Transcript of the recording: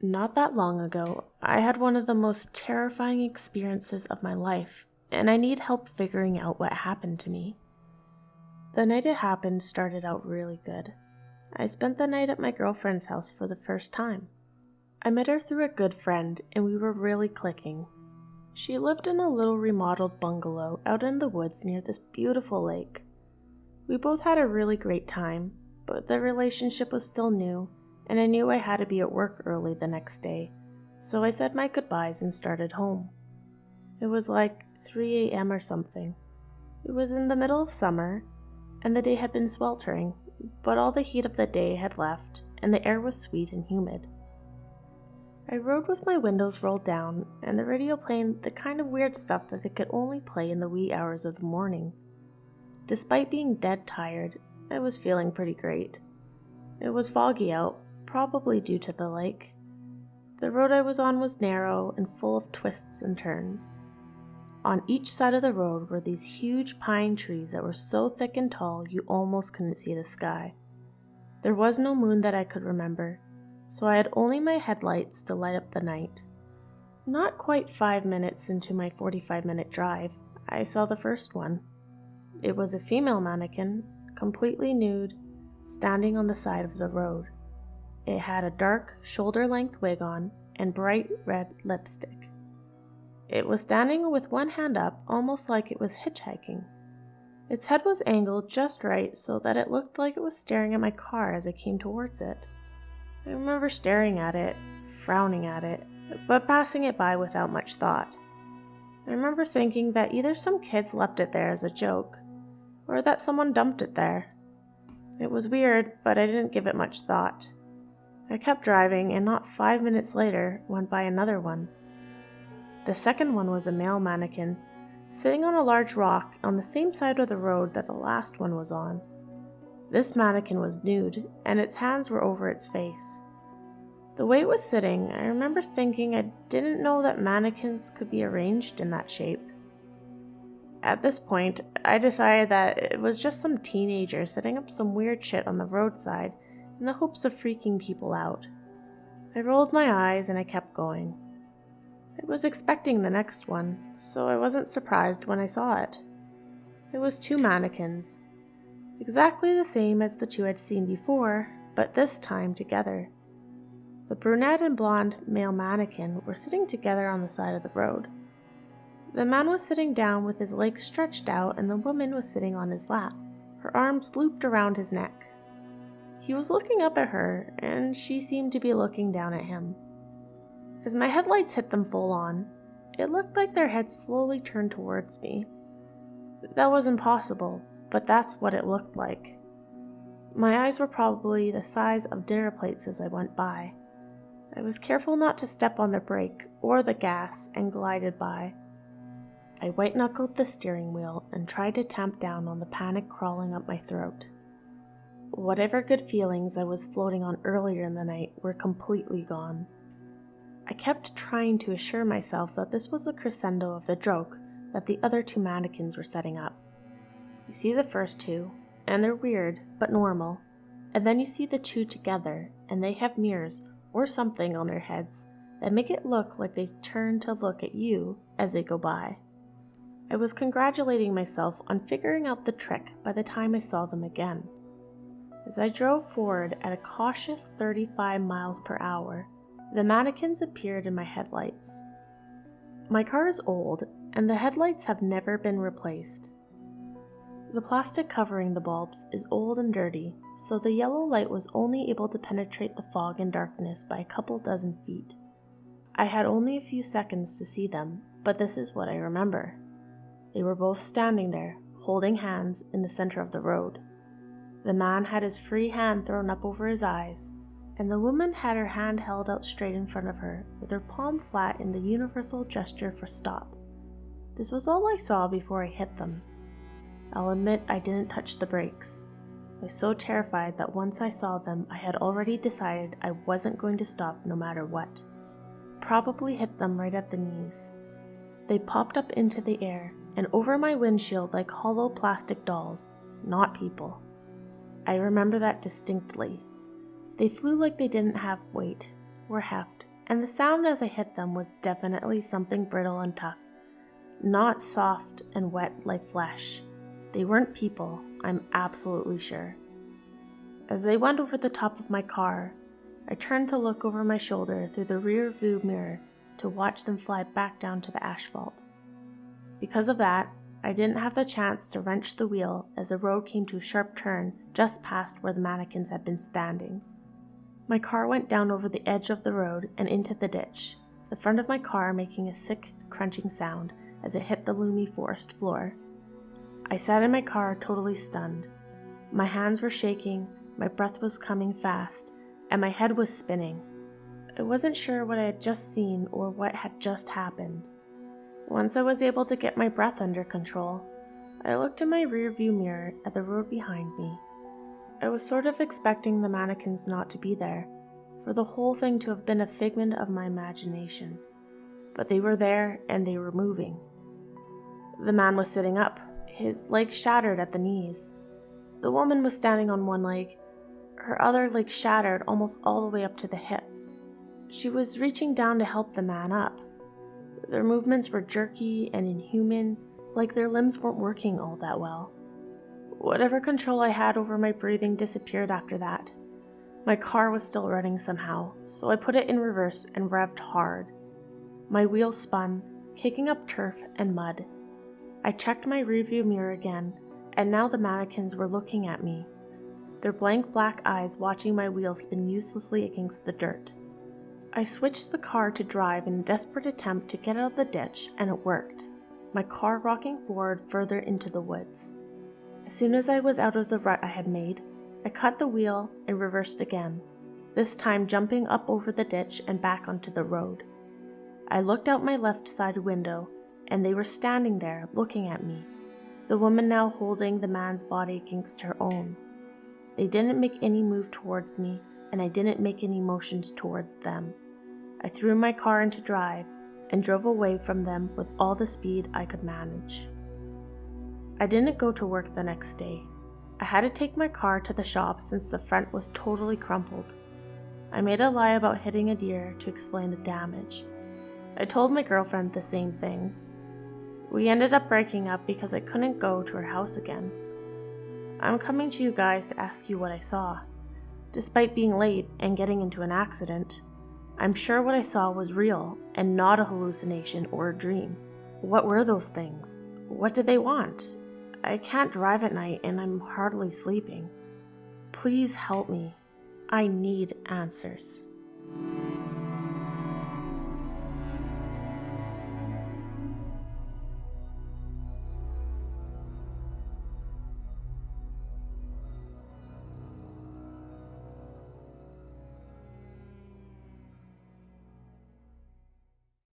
Not that long ago, I had one of the most terrifying experiences of my life, and I need help figuring out what happened to me. The night it happened started out really good. I spent the night at my girlfriend's house for the first time. I met her through a good friend, and we were really clicking. She lived in a little remodeled bungalow out in the woods near this beautiful lake. We both had a really great time, but the relationship was still new, and I knew I had to be at work early the next day, so I said my goodbyes and started home. It was like 3 a.m. or something. It was in the middle of summer, and the day had been sweltering, but all the heat of the day had left, and the air was sweet and humid. I rode with my windows rolled down, and the radio playing the kind of weird stuff that they could only play in the wee hours of the morning. Despite being dead tired, I was feeling pretty great. It was foggy out, probably due to the lake. The road I was on was narrow and full of twists and turns. On each side of the road were these huge pine trees that were so thick and tall you almost couldn't see the sky. There was no moon that I could remember, so I had only my headlights to light up the night. Not quite 5 minutes into my 45-minute drive, I saw the first one. It was a female mannequin, completely nude, standing on the side of the road. It had a dark, shoulder-length wig on and bright red lipstick. It was standing with one hand up, almost like it was hitchhiking. Its head was angled just right so that it looked like it was staring at my car as I came towards it. I remember staring at it, frowning at it, but passing it by without much thought. I remember thinking that either some kids left it there as a joke, or that someone dumped it there. It was weird, but I didn't give it much thought. I kept driving, and not 5 minutes later went by another one. The second one was a male mannequin, sitting on a large rock on the same side of the road that the last one was on. This mannequin was nude, and its hands were over its face. The way it was sitting, I remember thinking I didn't know that mannequins could be arranged in that shape. At this point, I decided that it was just some teenager setting up some weird shit on the roadside in the hopes of freaking people out. I rolled my eyes and I kept going. I was expecting the next one, so I wasn't surprised when I saw it. It was 2 mannequins, exactly the same as the 2 I'd seen before, but this time together. The brunette and blonde male mannequin were sitting together on the side of the road. The man was sitting down with his legs stretched out, and the woman was sitting on his lap, her arms looped around his neck. He was looking up at her, and she seemed to be looking down at him. As my headlights hit them full on, it looked like their heads slowly turned towards me. That was impossible, but that's what it looked like. My eyes were probably the size of dinner plates as I went by. I was careful not to step on the brake or the gas and glided by. I white-knuckled the steering wheel and tried to tamp down on the panic crawling up my throat. Whatever good feelings I was floating on earlier in the night were completely gone. I kept trying to assure myself that this was the crescendo of the joke that the other 2 mannequins were setting up. You see the first 2, and they're weird, but normal, and then you see the 2 together, and they have mirrors or something on their heads that make it look like they turn to look at you as they go by. I was congratulating myself on figuring out the trick by the time I saw them again. As I drove forward at a cautious 35 miles per hour, the mannequins appeared in my headlights. My car is old, and the headlights have never been replaced. The plastic covering the bulbs is old and dirty, so the yellow light was only able to penetrate the fog and darkness by a couple dozen feet. I had only a few seconds to see them, but this is what I remember. They were both standing there, holding hands in the center of the road. The man had his free hand thrown up over his eyes, and the woman had her hand held out straight in front of her, with her palm flat in the universal gesture for stop. This was all I saw before I hit them. I'll admit I didn't touch the brakes. I was so terrified that once I saw them, I had already decided I wasn't going to stop no matter what. Probably hit them right at the knees. They popped up into the air and over my windshield like hollow plastic dolls, not people. I remember that distinctly. They flew like they didn't have weight or heft, and the sound as I hit them was definitely something brittle and tough, not soft and wet like flesh. They weren't people, I'm absolutely sure. As they went over the top of my car, I turned to look over my shoulder through the rear view mirror to watch them fly back down to the asphalt. Because of that, I didn't have the chance to wrench the wheel as the road came to a sharp turn just past where the mannequins had been standing. My car went down over the edge of the road and into the ditch, the front of my car making a sick, crunching sound as it hit the loomy forest floor. I sat in my car totally stunned. My hands were shaking, my breath was coming fast, and my head was spinning. I wasn't sure what I had just seen or what had just happened. Once I was able to get my breath under control, I looked in my rearview mirror at the road behind me. I was sort of expecting the mannequins not to be there, for the whole thing to have been a figment of my imagination. But they were there and they were moving. The man was sitting up, his legs shattered at the knees. The woman was standing on one leg, her other leg shattered almost all the way up to the hip. She was reaching down to help the man up. Their movements were jerky and inhuman, like their limbs weren't working all that well. Whatever control I had over my breathing disappeared after that. My car was still running somehow, so I put it in reverse and revved hard. My wheels spun, kicking up turf and mud. I checked my rearview mirror again, and now the mannequins were looking at me, their blank black eyes watching my wheels spin uselessly against the dirt. I switched the car to drive in a desperate attempt to get out of the ditch, and it worked, my car rocking forward further into the woods. As soon as I was out of the rut I had made, I cut the wheel and reversed again, this time jumping up over the ditch and back onto the road. I looked out my left side window, and they were standing there looking at me, the woman now holding the man's body against her own. They didn't make any move towards me, and I didn't make any motions towards them. I threw my car into drive and drove away from them with all the speed I could manage. I didn't go to work the next day. I had to take my car to the shop since the front was totally crumpled. I made a lie about hitting a deer to explain the damage. I told my girlfriend the same thing. We ended up breaking up because I couldn't go to her house again. I'm coming to you guys to ask you what I saw. Despite being late and getting into an accident, I'm sure what I saw was real and not a hallucination or a dream. What were those things? What did they want? I can't drive at night and I'm hardly sleeping. Please help me. I need answers.